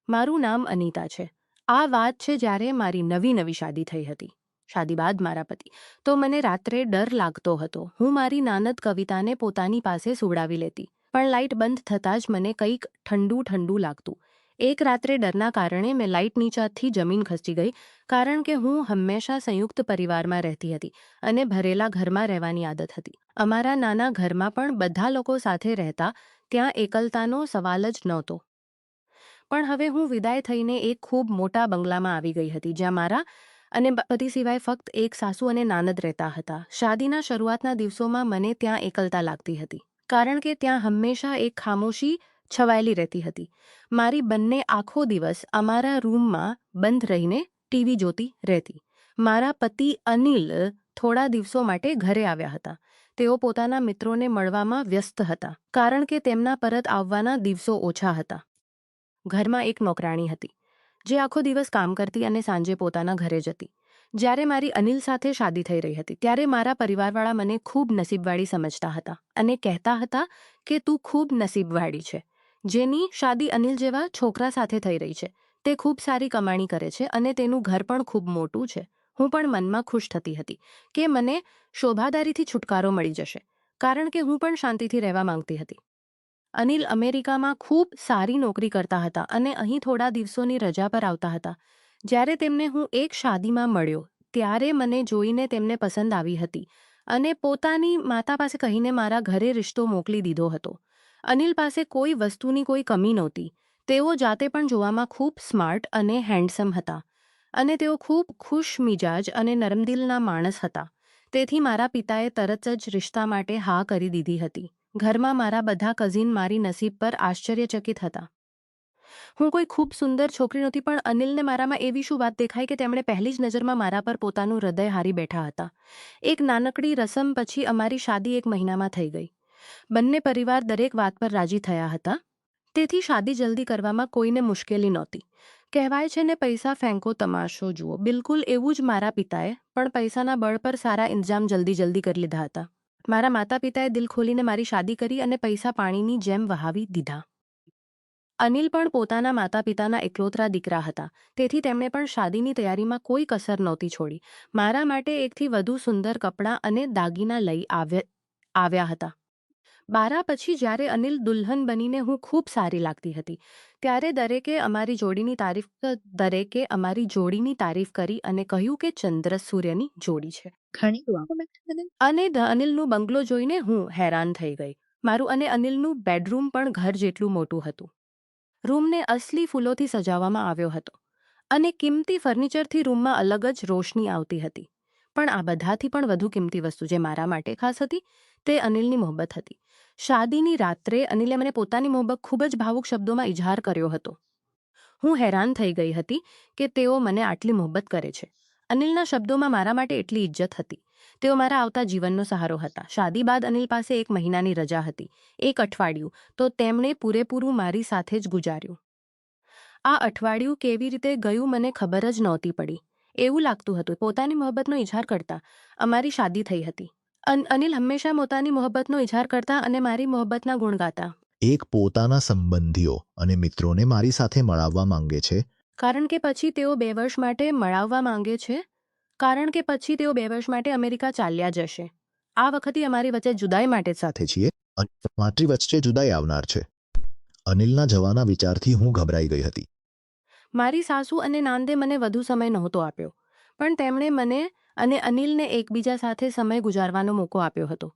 મારું નામ અનિતા છે. આ વાત છે જ્યારે મારી નવી શાદી થઈ હતી. શાદી બાદ મારા પતિ. તો મને રાત્રે ડર લાગતો હતો. હું મારી નાનદ કવિતાને પોતાની પાસે સુવડાવી લેતી. પણ લાઇટ બંધ થતાં જ મને કંઈક ઠંડુ ઠંડુ લાગતું. એક રાત્રે ડરના કારણે મેં લાઇટ નીચેથી જમીન ખસી ગઈ, કારણ કે હું હંમેશા સંયુક્ત પરિવારમાં રહેતી હતી અને ભરેલા ઘરમાં રહેવાની આદત હતી. અમારા નાના ઘરમાં પણ બધા લોકો સાથે રહેતા, ત્યાં એકલતાનો સવાલ જ નહોતો. પણ હવે હું વિદાય થઈને એક ખૂબ મોટા બંગલામાં આવી ગઈ હતી, જ્યાં મારા અને પતિ સિવાય ફક્ત એક સાસુ અને નાનદ રહેતા હતા. શાદીના શરૂઆતના દિવસોમાં મને ત્યાં એકલતા લાગતી હતી, કારણ કે ત્યાં હંમેશા એક ખામોશી છવાયેલી રહેતી હતી. મારી બંને આખો દિવસ અમારા રૂમમાં બંધ રહીને ટીવી જોતી રહેતી. મારા પતિ અનિલ થોડા દિવસો માટે ઘરે આવ્યા હતા. તેઓ પોતાના મિત્રોને મળવામાં વ્યસ્ત હતા, કારણ કે તેમના પરત આવવાના દિવસો ઓછા હતા. ઘરમાં એક નોકરાણી હતી, જે આખો દિવસ કામ કરતી અને સાંજે પોતાના ઘરે જતી. જ્યારે મારી અનિલ સાથે શાદી થઈ રહી હતી, ત્યારે મારા પરિવારવાળા મને ખૂબ નસીબવાળી સમજતા હતા અને કહેતા હતા કે તું ખૂબ નસીબવાળી છે, જેની શાદી અનિલ જેવા છોકરા સાથે થઈ રહી છે. તે ખૂબ સારી કમાણી કરે છે અને તેનું ઘર પણ ખૂબ મોટું છે. હું પણ મનમાં ખુશ થતી હતી કે મને શોભાદારીથી છુટકારો મળી જશે, કારણ કે હું પણ શાંતિથી રહેવા માંગતી હતી. અનિલ અમેરિકામાં ખૂબ સારી નોકરી કરતા હતા અને અહીં થોડા દિવસોની રજા પર આવતા હતા. જ્યારે તેમને હું એક શાદીમાં મળ્યો, ત્યારે મને જોઈને તેમને પસંદ આવી હતી અને પોતાની માતા પાસે કહીને મારા ઘરે રિશ્તો મોકલી દીધો હતો. અનિલ પાસે કોઈ વસ્તુની કોઈ કમી નહોતી. તેઓ જાતે પણ જોવામાં ખૂબ સ્માર્ટ અને હેન્ડસમ હતા અને તેઓ ખૂબ ખુશ મિજાજ અને નરમદિલના માણસ હતા. તેથી મારા પિતાએ તરત જ રિશ્તા માટે હા કરી દીધી હતી. ઘરમાં મારા બધા કઝિન મારી નસીબ પર આશ્ચર્યચકિત હતા. હું કોઈ ખૂબ સુંદર છોકરી નહોતી, પણ અનિલને મારામાં એવી શું વાત દેખાઈ કે તેમણે પહેલી જ નજરમાં મારા પર પોતાનું હૃદય હારી બેઠા હતા. એક નાનકડી રસમ પછી અમારી શાદી 1 મહિનામાં થઈ ગઈ. બંને પરિવાર દરેક વાત પર રાજી થયા હતા, તેથી શાદી જલ્દી કરવામાં કોઈને મુશ્કેલી નહોતી. કહેવાય છે ને, પૈસા ફેંકો તમાશો જુઓ. બિલકુલ એવું જ મારા પિતાએ પણ પૈસાના બળ પર સારા ઇંતજામ જલ્દી કરી લીધા હતા. મારા માતા પિતાએ દિલ ખોલીને મારી શાદી કરી અને પૈસા પાણીની જેમ વહાવી દીધા. અનિલ પણ પોતાના માતા પિતાના એકલોતરા દીકરા હતા, તેથી તેમણે પણ શાદીની તૈયારીમાં કોઈ કસર નહોતી છોડી. મારા માટે એકથી વધુ સુંદર કપડાં અને દાગીના લઈ આવ્યા હતા. બારા પછી જ્યારે અનિલ દુલ્હન બનીને હું ખૂબ સારી લાગતી હતી, ત્યારે દરેકે અમારી જોડીની તારીફ કરી અને કહ્યું કે ચંદ્ર સૂર્યની જોડી છે. અને અનિલનું બંગલો જોઈને હું હેરાન થઈ ગઈ. મારું અને અનિલનું બેડરૂમ પણ ઘર જેટલું મોટું હતું. રૂમને અસલી ફૂલોથી સજાવવામાં આવ્યો હતો અને કિંમતી ફર્નિચરથી રૂમમાં અલગ જ રોશની આવતી હતી. પણ આ બધાથી પણ વધુ કિંમતી વસ્તુ જે મારા માટે ખાસ હતી, તે અનિલની મોહબ્બત હતી. શાદીની રાત્રે અનિલે મને પોતાની મોહબ્બત ખૂબ જ ભાવુક શબ્દોમાં ઇજહાર કર્યો હતો. હું હેરાન થઈ ગઈ હતી કે તેઓ મને આટલી મોહબ્બત કરે છે. અનિલના શબ્દોમાં મારા માટે એટલી ઇજ્જત હતી. તેઓ મારા આવતા જીવનનો સહારો હતા. શાદી બાદ અનિલ પાસે 1 મહિનાની રજા હતી. 1 અઠવાડિયું તો તેમણે પૂરેપૂરું મારી સાથે જ ગુજાર્યું. આ અઠવાડિયું કેવી રીતે ગયું મને ખબર જ નહોતી પડી. એવું લાગતું હતું પોતાની મોહબ્બતનો ઇજહાર કરતા અમારી શાદી થઈ હતી. અનિલ હંમેશા પોતાની મોહબ્બતનો ઇજહાર કરતા અને મારી મોહબ્બતના ગુણ ગાતા. એક પોતાના સંબંધીઓ અને મિત્રોને મારી સાથે મળાવવા માંગે છે, કારણ કે પછી તેઓ 2 વર્ષ માટે મળાવવા માંગે છે. કારણ કે પછી તેઓ 2 વર્ષ માટે અમેરિકા ચાલ્યા જશે. આ વખતે અમારી વચ્ચે જુદાઈ માટે સાથે છીએ અને તમારી વચ્ચે જુદાઈ આવનાર છે. અનિલના જવાના વિચારથી હું ગભરાઈ ગઈ હતી. મારી સાસુ અને નાનદે મને વધુ સમય નહોતો આપ્યો, પણ તેમણે મને અને અનિલને એકબીજા સાથે સમય ગુજારવાનો મોકો આપ્યો હતો.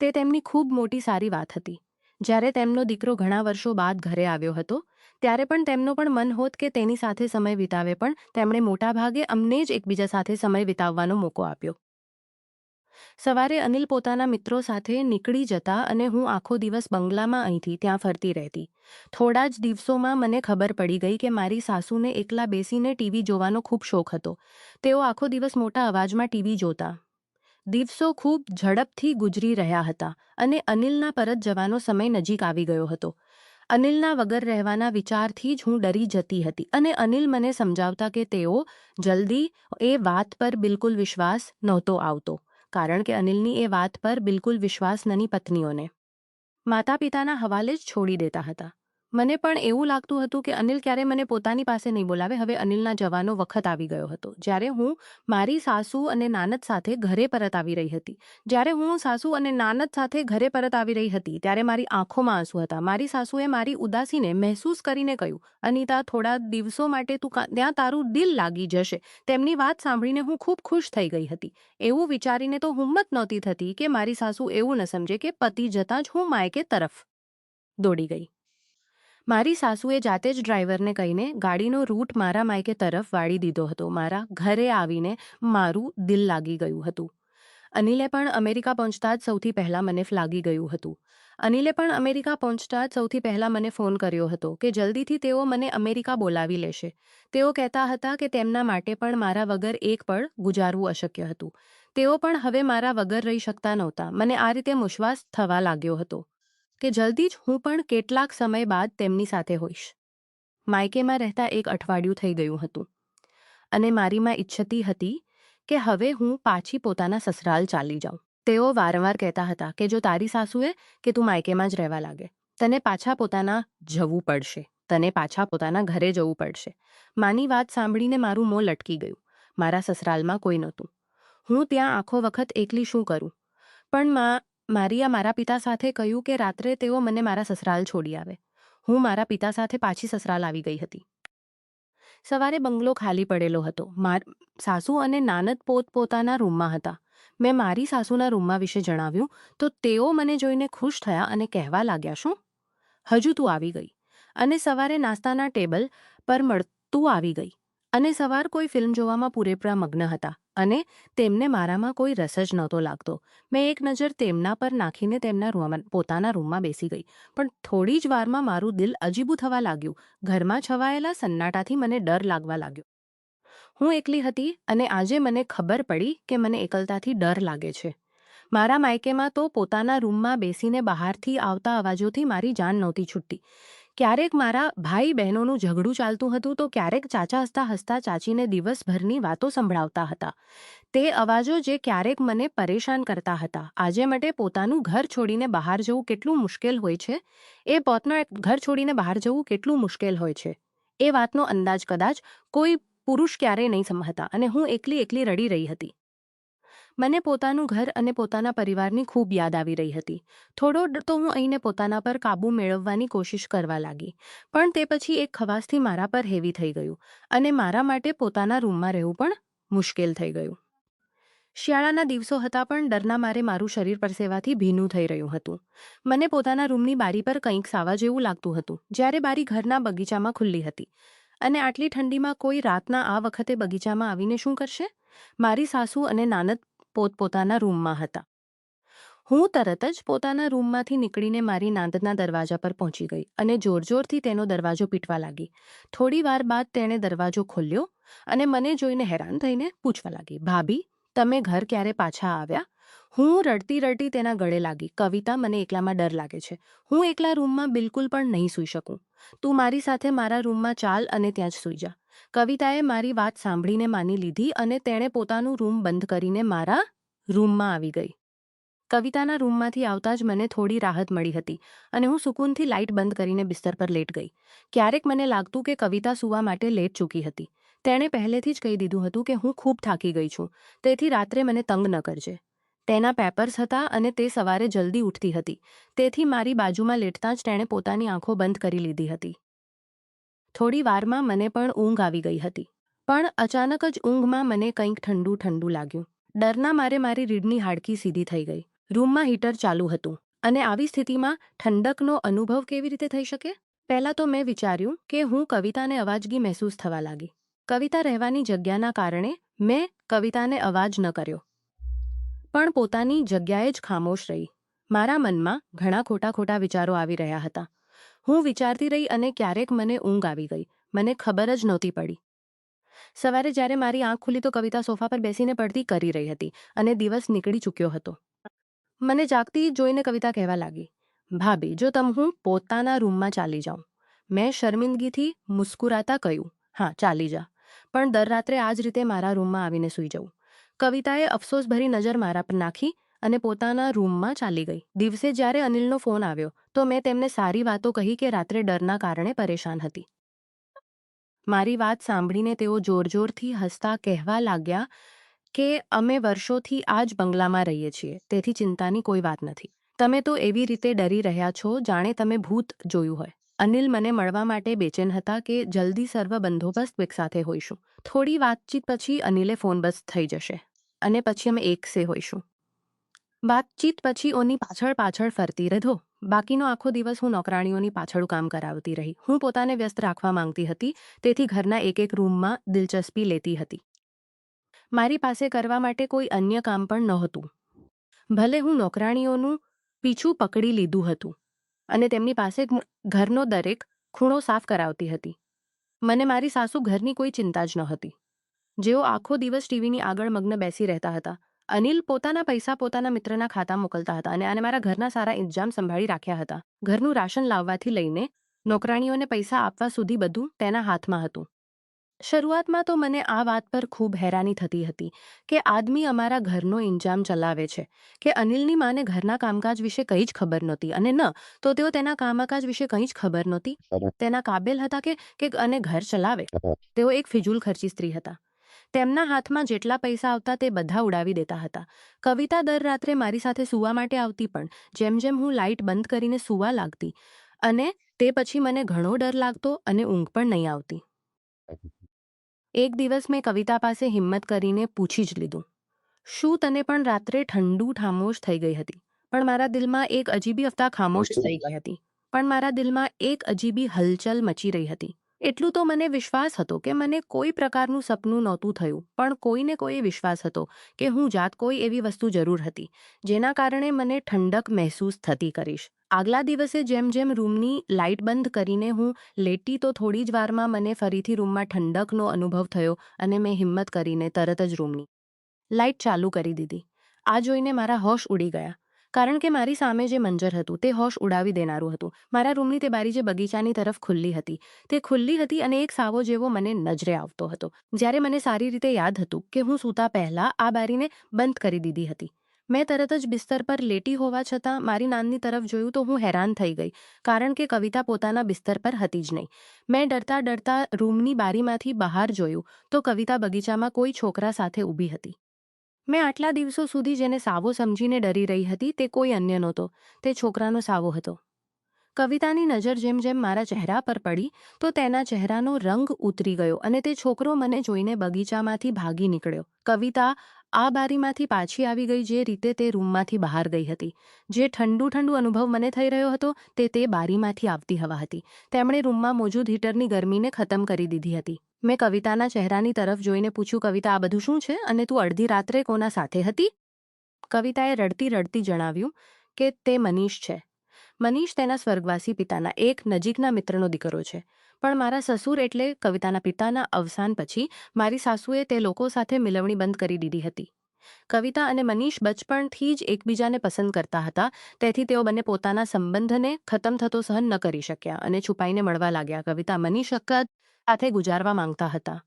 તે તેમની ખૂબ મોટી સારી વાત હતી. જ્યારે તેમનો દીકરો ઘણા વર્ષો બાદ ઘરે આવ્યો હતો, ત્યારે પણ તેમનો પણ મન હોત કે તેની સાથે સમય વિતાવે, પણ તેમણે મોટાભાગે અમને જ એકબીજા સાથે સમય વિતાવવાનો મોકો આપ્યો. સવારે અનિલ પોતાના મિત્રો સાથે નીકળી જતા અને હું આખો દિવસ બંગલામાં અહીંથી ત્યાં ફરતી રહેતી. થોડા જ દિવસોમાં મને ખબર પડી ગઈ કે મારી સાસુને એકલા બેસીને ટીવી જોવાનો ખૂબ શોખ હતો. તેઓ આખો દિવસ મોટા અવાજમાં ટીવી જોતા. દિવસો ખૂબ ઝડપથી ગુજરી રહ્યા હતા અને અનિલના પરત જવાનો સમય નજીક આવી ગયો હતો. અનિલના વગર રહેવાના વિચારથી જ હું ડરી જતી હતી અને અનિલ મને સમજાવતા કે તેઓ જલ્દી એ વાત પર બિલકુલ વિશ્વાસ નહોતો આવતો, કારણ કે અનિલની એ વાત પર બિલકુલ વિશ્વાસ નાની પત્નીઓને માતા પિતાના હવાલે જ છોડી દેતા હતા. મને પણ એવું લાગતું હતું કે અનિલ ક્યારે મને પોતાની પાસે નહીં બોલાવે. હવે અનિલના જવાનો વખત આવી ગયો હતો. જ્યારે હું મારી સાસુ અને નાનદ સાથે ઘરે પરત આવી રહી હતી ત્યારે મારી આંખોમાં આંસુ હતા. મારી સાસુએ મારી ઉદાસીને મહેસૂસ કરીને કહ્યું, "અનિતા, થોડા દિવસો માટે તું ત્યાં તારું દિલ લાગી જશે." તેમની વાત સાંભળીને હું ખૂબ ખુશ થઈ ગઈ હતી. એવું વિચારીને તો હિંમત નહોતી થતી કે મારી સાસુ એવું ન સમજે કે પતિ જતાં જ હું માયકે તરફ દોડી ગઈ. મારી સાસુએ જાતે જ ડ્રાઈવરને કહીને ગાડીનો રૂટ મારા માયકે તરફ વાળી દીધો હતો. મારા ઘરે આવીને મારું દિલ લાગી ગયું હતું. અનિલે પણ અમેરિકા પહોંચતા જ સૌથી પહેલાં મને ફોન કર્યો હતો કે જલ્દીથી તેઓ મને અમેરિકા બોલાવી લેશે. તેઓ કહેતા હતા કે તેમના માટે પણ મારા વગર એક પળ ગુજારવું અશક્ય હતું. તેઓ પણ હવે મારા વગર રહી શકતા નહોતા. મને આ રીતે વિશ્વાસ થવા લાગ્યો હતો કે જલ્દી જ હું પણ કેટલાક સમય બાદ તેમની સાથે હોઈશ. માયકેમાં રહેતા 1 અઠવાડિયું થઈ ગયું હતું અને મારી માં ઈચ્છતી હતી કે હવે હું પાછી પોતાના સસરાલ ચાલી જાઉં. તેઓ વારંવાર કહેતા હતા કે જો તારી સાસુએ કે તું માયકેમાં જ રહેવા લાગે, તને પાછા પોતાના ઘરે જવું પડશે. માની વાત સાંભળીને મારું મોં લટકી ગયું. મારા સસરાલમાં કોઈ નહોતું. હું ત્યાં આખો વખત એકલી શું કરું? પણ મારા પિતા સાથે કહ્યું કે રાત્રે તેઓ મને મારા સસરાલ છોડી આવે. હું મારા પિતા સાથે પાછી સસરાલ આવી ગઈ હતી. સવારે બંગલો ખાલી પડેલો હતો. સાસુ અને નાનદ પોતપોતાના રૂમમાં હતા. મેં મારી સાસુના રૂમમાં વિશે જણાવ્યું તો તેઓ મને જોઈને ખુશ થયા અને કહેવા લાગ્યા, "શું? હજુ તું આવી ગઈ અને સવારે નાસ્તાના ટેબલ પર મળતું આવી ગઈ." અને સવાર કોઈ ફિલ્મ જોવામાં પૂરેપૂરા મગ્ન હતા અને તેમને મારામાં કોઈ રસ જ નહોતો લાગતો. મેં એક નજર તેમના પર નાખીને પોતાના રૂમમાં બેસી ગઈ. પણ થોડી જ વારમાં મારું દિલ અજીબું થવા લાગ્યું. ઘરમાં છવાયેલા સન્નાટાથી મને ડર લાગવા લાગ્યો. હું એકલી હતી અને આજે મને ખબર પડી કે મને એકલતાથી ડર લાગે છે. મારા માયકેમાં તો પોતાના રૂમમાં બેસીને બહારથી આવતા અવાજોથી મારી જાન નહોતી છૂટતી. ક્યારેક મારા ભાઈ બહેનોનું ઝઘડું ચાલતું હતું તો ક્યારેક ચાચા હસતા હસતા ચાચીને દિવસભરની વાતો સંભળાવતા હતા. તે અવાજો જે ક્યારેક મને પરેશાન કરતા હતા. આજે માટે પોતાનું ઘર છોડીને બહાર જવું કેટલું મુશ્કેલ હોય છે એ વાતનો અંદાજ કદાચ કોઈ પુરુષ ક્યારેય નહીં સમજતા અને હું એકલી રડી રહી હતી. મને પોતાનું ઘર અને પોતાના પરિવારની ખૂબ યાદ આવી રહી હતી. થોડો તો હું અહીંને પોતાના પર કાબૂ મેળવવાની કોશિશ કરવા લાગી. પણ તે પછી એક ખવાસથી મારા પર હેવી થઈ ગયું અને મારા માટે પોતાના રૂમમાં રહેવું પણ મુશ્કેલ થઈ ગયું. શિયાળાના દિવસો હતા પણ ડરના મારે મારું શરીર પરસેવાથી ભીનું થઈ રહ્યું હતું. મને પોતાના રૂમની બારી પર કંઈક સાવા જેવું લાગતું હતું. જ્યારે બારી ઘરના બગીચામાં ખુલ્લી હતી અને આટલી ઠંડીમાં કોઈ રાતના આ વખતે બગીચામાં આવીને શું કરશે? મારી સાસુ અને નાનદ પોતપોતાના રૂમમાં હતા. હું તરત જ પોતાના રૂમમાંથી નીકળીને મારી નાનદના દરવાજા પર પહોંચી ગઈ અને જોરથી તેનો દરવાજો પીટવા લાગી. થોડી વાર બાદ તેણે દરવાજો ખોલ્યો અને મને જોઈને હેરાન થઈને પૂછવા લાગી, "ભાભી, તમે ઘર ક્યારે પાછા આવ્યા?" હું રડતી તેના ગળે લાગી, "કવિતા, મને એકલામાં ડર લાગે છે. હું એકલા રૂમમાં બિલકુલ પણ નહીં સૂઈ શકું. તું મારી સાથે મારા રૂમમાં ચાલ અને ત્યાં જ સૂઈ જા." કવિતાએ મારી વાત સાંભળીને માની લીધી અને તેણે પોતાનું રૂમ બંધ કરીને મારા રૂમમાં આવી ગઈ. કવિતાના રૂમમાંથી આવતા જ મને થોડી રાહત મળી હતી અને હું સુકૂનથી લાઇટ બંધ કરીને બિસ્તર પર લેટ ગઈ. ક્યારેક મને લાગતું કે કવિતા સૂવા માટે લેટ ચૂકી હતી. તેણે પહેલેથી જ કહી દીધું હતું કે હું ખૂબ થાકી ગઈ છું, તેથી રાત્રે મને તંગ ન કરજે. તેના પેપર્સ હતા અને તે સવારે જલ્દી ઉઠતી હતી, તેથી મારી બાજુમાં લેટતાં જ તેણે પોતાની આંખો બંધ કરી લીધી હતી. થોડી વારમાં મને પણ ઊંઘ આવી ગઈ હતી. પણ અચાનક જ ઊંઘમાં મને કંઈક ઠંડુ લાગ્યું. ડરના મારે મારી રીઢની હાડકી સીધી થઈ ગઈ. રૂમમાં હીટર ચાલુ હતું અને આવી સ્થિતિમાં ઠંડકનો અનુભવ કેવી રીતે થઈ શકે? પહેલાં તો મેં વિચાર્યું કે હું કવિતાને અવાજગી મહેસૂસ થવા લાગી. કવિતા રહેવાની જગ્યાના કારણે મેં કવિતાને અવાજ ન કર્યો, પણ પોતાની જગ્યાએ જ ખામોશ રહી. મારા મનમાં ઘણા ખોટા વિચારો આવી રહ્યા હતા. હું વિચારતી રહી અને ક્યારેક મને ઊંઘ આવી ગઈ. મને ખબર જ નહોતી પડી. સવારે જ્યારે મારી આંખ ખુલી તો કવિતા સોફા પર બેસીને પડતી કરી રહી હતી અને દિવસ નીકળી ચૂક્યો હતો. મને જાગતી જોઈને કવિતા કહેવા લાગી, "ભાભી, જો હું પોતાના રૂમમાં ચાલી જાઉં." મેં શર્મિંદગીથી મુસ્કુરાતા કહ્યું, "હા, ચાલી જા, પણ દર રાત્રે આ જ રીતે મારા રૂમમાં આવીને સૂઈ જવું." કવિતાએ અફસોસભરી નજર મારા પર નાખી અને પોતાના રૂમમાં ચાલી ગઈ. દિવસે જ્યારે અનિલનો ફોન આવ્યો તો મેં તેમને સારી વાતો કહી કે રાત્રે ડરના કારણે પરેશાન હતી. મારી વાત સાંભળીને તેઓ જોરજોરથી હસતા કહેવા લાગ્યા કે અમે વર્ષોથી આ જ બંગલામાં રહીએ છીએ, તેથી ચિંતાની કોઈ વાત નથી. તમે તો એવી રીતે ડરી રહ્યા છો જાણે તમે ભૂત જોયું હોય. અનિલ મને મળવા માટે બેચેન હતા કે જલ્દી સર્વ બંદોબસ્ત એકસાથે હોઈશું. થોડી વાતચીત પછી અનિલે ફોન બસ થઈ જશે અને પછી અમે એકસે હોઈશું. વાતચીત પછી ઓની પાછળ ફરતી રહો. બાકીનો આખો દિવસ હું નોકરાણીઓની પાછળ કામ કરાવતી રહી. હું પોતાને વ્યસ્ત રાખવા માંગતી હતી, તેથી ઘરના એક રૂમમાં દિલચસ્પી લેતી હતી. મારી પાસે કરવા માટે કોઈ અન્ય કામ પણ નહોતું. ભલે હું નોકરાણીઓનું પીછું પકડી લીધું હતું અને તેમની પાસે ઘરનો દરેક ખૂણો સાફ કરાવતી હતી. મને મારી સાસુ ઘરની કોઈ ચિંતા જ નહોતી. જેઓ આખો દિવસ ટીવીની આગળ મગ્ન બેસી રહેતા હતા. અનિલ પોતાના પૈસા પોતાના મિત્રના ખાતા મોકલતા હતા અને મારા ઘરના સારા ઇંતજામ સંભાળી રાખ્યા હતા. ઘરનું રાશન લાવવાથી લઈને નોકરાણીઓને પૈસા આપવા સુધી બધું તેના હાથમાં હતું. શરૂઆતમાં તો મને આ વાત પર ખૂબ હેરાની થતી હતી કે આદમી અમારા ઘરનો ઇંજામ ચલાવે છે કે અનિલની માને ઘરના કામકાજ વિશે કંઈ જ ખબર નહોતી અને ન તો તેઓ તેના કામકાજ વિશે કંઈ જ ખબર નહોતી. તેના કાબેલ હતા કે અને ઘર ચલાવે. તેઓ એક ફિજૂલ ખર્ચી સ્ત્રી હતા. તેમના હાથમાં જેટલા પૈસા આવતા તે બધા ઉડાવી દેતા હતા. કવિતા દર રાત્રે મારી સાથે સૂવા માટે આવતી, પણ જેમ જેમ હું લાઇટ બંધ કરીને સૂવા લાગતી અને તે પછી મને ઘણો ડર લાગતો અને ઊંઘ પણ નહીં આવતી. એક દિવસ મેં કવિતા પાસે હિંમત કરીને પૂછી જ લીધું, શું તને પણ રાત્રે ઠંડુ ખામોશ થઈ ગઈ હતી? પણ મારા દિલમાં એક અજીબી હલચલ મચી રહી હતી. એટલું તો મને વિશ્વાસ હતો કે મને કોઈ પ્રકારનું સપનું નહોતું થયું, પણ કોઈને કોઈ વિશ્વાસ હતો કે હું જાત કોઈ એવી વસ્તુ જરૂર હતી જેના કારણે મને ઠંડક મહેસૂસ થતી કરીશ. આગલા દિવસે જેમ જેમ રૂમની લાઇટ બંધ કરીને હું લેટી તો થોડી જ વારમાં મને ફરીથી રૂમમાં ઠંડકનો અનુભવ થયો અને મેં હિંમત કરીને તરત જ રૂમની લાઇટ ચાલુ કરી દીધી. આ જોઈને મારા હોશ ઉડી ગયા, કારણ કે મારી સામે જે મંજર હતું તે હોશ ઉડાવી દેનારું હતું. મારા રૂમની તે બારી જે બગીચાની તરફ ખુલ્લી હતી તે ખુલ્લી હતી અને એક સાવો જેવો મને નજરે આવતો હતો. જ્યારે મને સારી રીતે યાદ હતું કે હું સૂતા પહેલાં આ બારીને બંધ કરી દીધી હતી. મેં તરત જ બિસ્તર પર લેટી હોવા છતાં મારી નાનની તરફ જોયું તો હું હેરાન થઈ ગઈ, કારણ કે કવિતા પોતાના બિસ્તર પર હતી જ નહીં. મેં ડરતા રૂમની બારીમાંથી બહાર જોયું તો કવિતા બગીચામાં કોઈ છોકરા સાથે ઊભી હતી. મેં આટલા દિવસો સુધી જેને સાવો સમજીને ડરી રહી હતી તે કોઈ અન્ય નહોતો, તે છોકરાનો સાવો હતો. કવિતાની નજર જેમ જેમ મારા ચહેરા પર પડી તો તેના ચહેરાનો રંગ ઉતરી ગયો અને તે છોકરો મને જોઈને બગીચામાંથી ભાગી નીકળ્યો. કવિતા આ બારીમાંથી પાછી આવી ગઈ જે રીતે તે રૂમમાંથી બહાર ગઈ હતી. જે ઠંડુ અનુભવ મને થઈ રહ્યો હતો તે બારીમાંથી આવતી હવા હતી. તેમણે રૂમમાં મોજૂદ હીટરની ગરમીને ખતમ કરી દીધી હતી. મેં કવિતાના ચહેરાની તરફ જોઈને પૂછ્યું, કવિતા, આ બધું શું છે અને તું અડધી રાત્રે કોના સાથે હતી? કવિતાએ રડતી જણાવ્યું કે તે મનીષ છે. મનીષ તેના સ્વર્ગવાસી પિતાના એક નજીકના મિત્રનો દીકરો છે. પણ મારા સસુર એટલે કવિતાના પિતાના અવસાન પછી મારી સાસુએ તે લોકો સાથે મિલવણી બંધ કરી દીધી હતી. કવિતા અને મનીષ બચપણથી જ એકબીજાને પસંદ કરતા હતા, તેથી તેઓ બંને પોતાના સંબંધને ખતમ થતો સહન ન કરી શક્યા અને છુપાઈને મળવા લાગ્યા. કવિતા મનીષ સાથે ગુજારવા માંગતા હતા,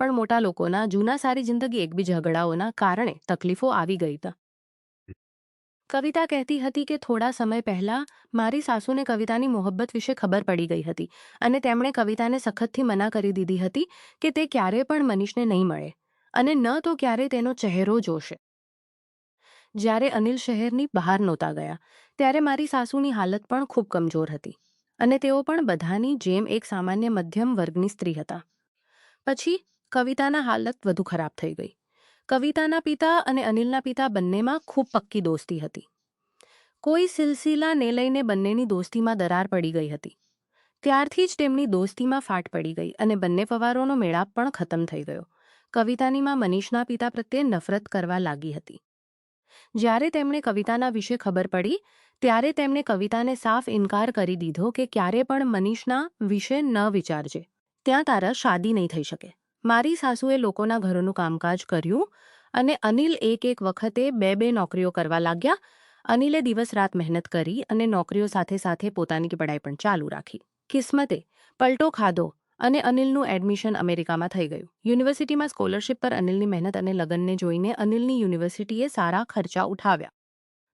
પણ મોટા લોકોના જૂના સારી જિંદગી એકબી ઝઘડાઓના કારણે તકલીફો આવી ગઈ હતા. કવિતા કહેતી હતી કે થોડા સમય પહેલાં મારી સાસુને કવિતાની મોહબ્બત વિશે ખબર પડી ગઈ હતી અને તેમણે કવિતાને સખતથી મના કરી દીધી હતી કે તે ક્યારે પણ મનીષને નહીં મળે અને ન તો ક્યારે તેનો ચહેરો જોશે. જ્યારે અનિલ શહેરની બહાર નહોતા ગયા ત્યારે મારી સાસુની હાલત પણ ખૂબ કમજોર હતી અને તેઓ પણ બધાની જેમ એક સામાન્ય મધ્યમ વર્ગની સ્ત્રી હતા. પછી કવિતાના હાલત વધુ ખરાબ થઈ ગઈ. કવિતાના પિતા અને અનિલના પિતા બંનેમાં ખૂબ પક્કી દોસ્તી હતી. કોઈ સિલસિલાને લઈને બંનેની દોસ્તીમાં દરાર પડી ગઈ હતી. ત્યારથી જ તેમની દોસ્તીમાં ફાટ પડી ગઈ અને બંને પવારોનો મેળાપ પણ ખતમ થઈ ગયો. કવિતાની માં મનીષના પિતા પ્રત્યે નફરત કરવા લાગી હતી. જ્યારે તેમણે કવિતાના વિશે ખબર પડી ત્યારે તેમણે કવિતાને સાફ ઇનકાર કરી દીધો કે ક્યારે પણ મનીષના વિશે ન વિચારજે, ત્યાં તારા શાદી નહીં થઈ શકે. મારી સાસુએ લોકોના ઘરોનું કામકાજ કર્યું અને અનિલ એક વખતે બે નોકરીઓ કરવા લાગ્યા. અનિલે દિવસ રાત મહેનત કરી અને નોકરીઓ સાથે પોતાની પઢાઈ પણ ચાલુ રાખી. કિસ્મતે પલટો ખાધો અને અનિલનું એડમિશન અમેરિકામાં થઈ ગયું. યુનિવર્સિટીમાં સ્કોલરશિપ પર અનિલની મહેનત અને લગનને જોઈને અનિલની યુનિવર્સિટીએ સારા ખર્ચા ઉઠાવ્યા.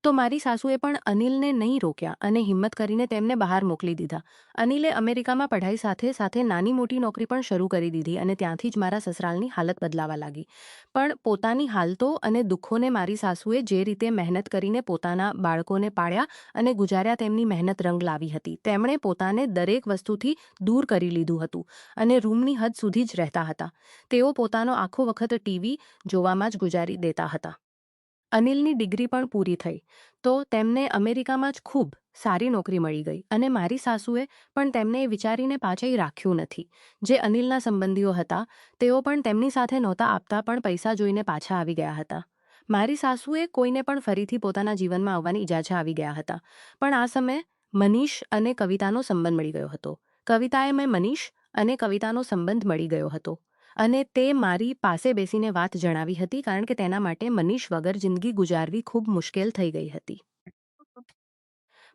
તો મારી સાસુએ પણ અનિલને નહીં રોક્યા અને હિંમત કરીને તેમને બહાર મોકલી દીધા. અનિલે અમેરિકામાં પઢાઈ સાથે સાથે નાની મોટી નોકરી પણ શરૂ કરી દીધી અને ત્યાંથી જ મારા સસરાલની હાલત બદલાવા લાગી. પણ પોતાની હાલતો અને દુઃખોને મારી સાસુએ જે રીતે મહેનત કરીને પોતાના બાળકોને પાળ્યા અને ગુજાર્યા તેમની મહેનત રંગ લાવી હતી. તેમણે પોતાને દરેક વસ્તુથી દૂર કરી લીધું હતું અને રૂમની હદ સુધી જ રહેતા હતા. તેઓ પોતાનો આખો વખત ટીવી જોવામાં જ ગુજારી દેતા હતા. અનિલની ડિગ્રી પણ પૂરી થઈ તો તેમને અમેરિકામાં જ ખૂબ સારી નોકરી મળી ગઈ અને મારી સાસુએ પણ તેમને એ વિચારીને પાછળ રાખ્યું નથી. જે અનિલના સંબંધીઓ હતા તેઓ પણ તેમની સાથે નહોતા આપતા પણ પૈસા જોઈને પાછા આવી ગયા હતા. મારી સાસુએ કોઈને પણ ફરીથી પોતાના જીવનમાં આવવાની ઇજાઝત આવી ગયા હતા. પણ આ સમયે મનીષ અને કવિતાનો સંબંધ મળી ગયો હતો. કવિતાએ મેં મનીષ અને કવિતાનો સંબંધ મળી ગયો હતો અને તે મારી પાસે બેસીને વાત જણાવી હતી કારણ કે તેના માટે મનીષ વગર જિંદગી ગુજારવી ખૂબ મુશ્કેલ થઈ ગઈ હતી.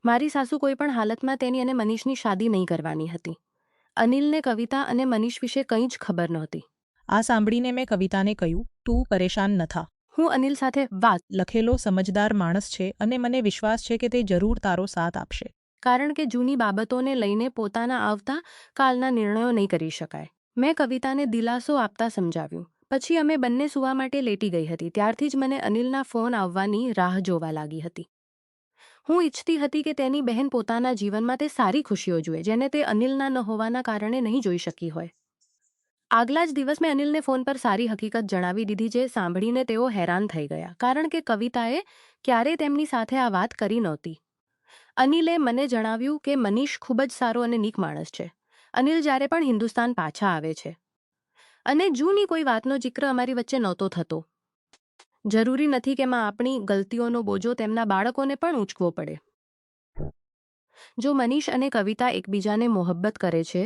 મારી સાસુ કોઈ પણ હાલતમાં તેની અને મનીષની શાદી નહીં કરવાની હતી. અનિલને કવિતા અને મનીષ વિશે કંઈ જ ખબર નહોતી. આ સાંભળીને મેં કવિતાને કહ્યું, તું પરેશાન ન થા. હું અનિલ સાથે વાત લખેલો સમજદાર માણસ છે અને મને વિશ્વાસ છે કે તે જરૂર તારો સાથ આપશે. કારણ કે જૂની બાબતોને લઈને પોતાના આવતા કાલના નિર્ણયો નહીં કરી શકાય. મેં કવિતાને દિલાસો આપતા સમજાવ્યું. પછી અમે બંને સૂવા માટે લેટી ગઈ હતી. ત્યારથી જ મને અનિલના ફોન આવવાની રાહ જોવા લાગી હતી. હું ઈચ્છતી હતી કે તેની બહેન પોતાના જીવનમાં તે સારી ખુશીઓ જુએ જેને તે અનિલના ન હોવાના કારણે નહીં જોઈ શકી હોય. આગલા જ દિવસ મેં અનિલને ફોન પર સારી હકીકત જણાવી દીધી જે સાંભળીને તેઓ હેરાન થઈ ગયા કારણ કે કવિતાએ ક્યારેય તેમની સાથે આ વાત કરી નહોતી. અનિલે મને જણાવ્યું કે મનીષ ખૂબ જ સારો અને નીક માણસ છે. અનિલ જ્યારે પણ હિન્દુસ્તાન પાછા આવે છે અને જૂની કોઈ વાતનો જિક્ર અમારી વચ્ચે નહોતો થતો. જરૂરી નથી કે આપણી ગલતીઓનો બોજો તેમના બાળકોને પણ ઊંચકવો પડે. જો મનીષ અને કવિતા એકબીજાને મોહબ્બત કરે છે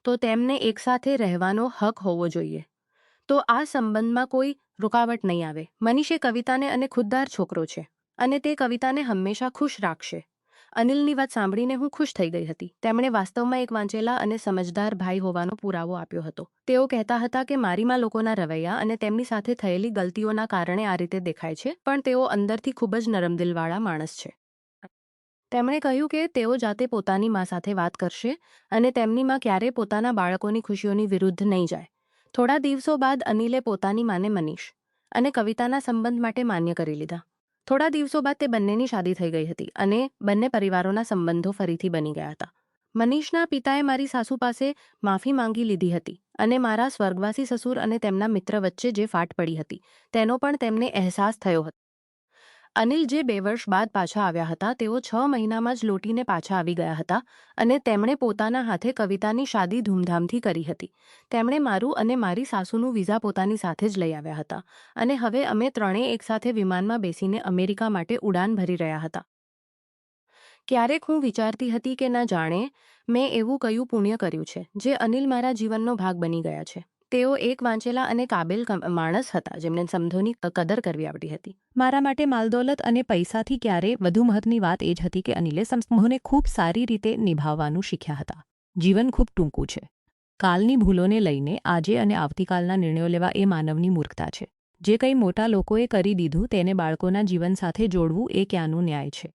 તો તેમને એકસાથે રહેવાનો હક હોવો જોઈએ. તો આ સંબંધમાં કોઈ રૂકાવટ નહીં આવે. મનીષે કવિતાને અને ખુદદાર છોકરો છે અને તે કવિતાને હંમેશા ખુશ રાખશે. અનિલની વાત સાંભળીને હું ખુશ થઈ ગઈ હતી. તેમણે વાસ્તવમાં એક વાંચેલા અને સમજદાર ભાઈ હોવાનો પુરાવો આપ્યો હતો. તેઓ કહેતા હતા કે મારીમાં લોકોના રવૈયા અને તેમની સાથે થયેલી ગલતીઓના કારણે આ રીતે દેખાય છે પણ તેઓ અંદરથી ખૂબ જ નરમદિલવાળા માણસ છે. તેમણે કહ્યું કે તેઓ જાતે પોતાની મા સાથે વાત કરશે અને તેમની મા ક્યારેય પોતાના બાળકોની ખુશીઓની વિરુદ્ધ નહીં જાય. થોડા દિવસો બાદ અનિલે પોતાની માને મનીષ અને કવિતાના સંબંધ માટે માન્ય કરી લીધા. થોડા દિવસો બાદ તે બંનેની શાદી થઈ ગઈ હતી અને બંને પરિવારોના સંબંધો ફરીથી બની ગયા હતા. મનીષના પિતાએ મારી સાસુ પાસે માફી માંગી લીધી હતી અને મારા સ્વર્ગવાસી સસુર અને તેમના મિત્ર વચ્ચે જે ફાટ પડી હતી તેનો પણ તેમને અહેસાસ થયો હતો. અનિલ જે 2 વર્ષ બાદ પાછા આવ્યા હતા તેઓ 6 મહિનામાં જ લોટીને પાછા આવી ગયા હતા અને તેમણે પોતાના હાથે કવિતાની શાદી ધૂમધામથી કરી હતી. તેમણે મારું અને મારી સાસુનું વિઝા પોતાની સાથે જ લઈ આવ્યા હતા અને હવે અમે ત્રણેય એકસાથે વિમાનમાં બેસીને અમેરિકા માટે ઉડાન ભરી રહ્યા હતા. ક્યારેક હું વિચારતી હતી કે ના જાણે મેં એવું કયું પુણ્ય કર્યું છે જે અનિલ મારા જીવનનો ભાગ બની ગયા છે. તેઓ એક વાંચેલા અને કાબિલ માણસ હતા જેમને સંબંધોની કદર કરવી આવડી હતી. મારા માટે માલદોલત અને પૈસાથી ક્યારે વધુ મહત્વની વાત એ જ હતી કે અનિલે સંબંધોને ખૂબ સારી રીતે નિભાવવાનું શીખ્યા હતા. જીવન ખૂબ ટૂંકું છે. કાલની ભૂલોને લઈને આજે અને આવતીકાલના નિર્ણયો લેવા એ માનવની મૂર્ખતા છે. જે કંઈ મોટા લોકોએ કરી દીધું તેને બાળકોના જીવન સાથે જોડવું એ ક્યાંનો ન્યાય છે.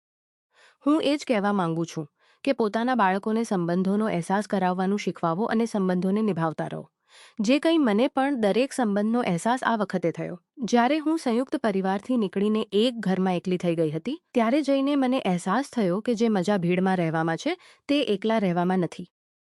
હું એ જ કહેવા માંગુ છું કે પોતાના બાળકોને સંબંધોનો અહેસાસ કરાવવાનું શીખવાવો અને સંબંધોને નિભાવતા રહો. જે કંઈ મને પણ દરેક સંબંધનો અહેસાસ આ વખતે થયો. જ્યારે હું સંયુક્ત પરિવારથી નીકળીને એક ઘરમાં એકલી થઈ ગઈ હતી ત્યારે જઈને મને અહેસાસ થયો કે જે મજા ભીડમાં રહેવામાં છે તે એકલા રહેવામાં નથી.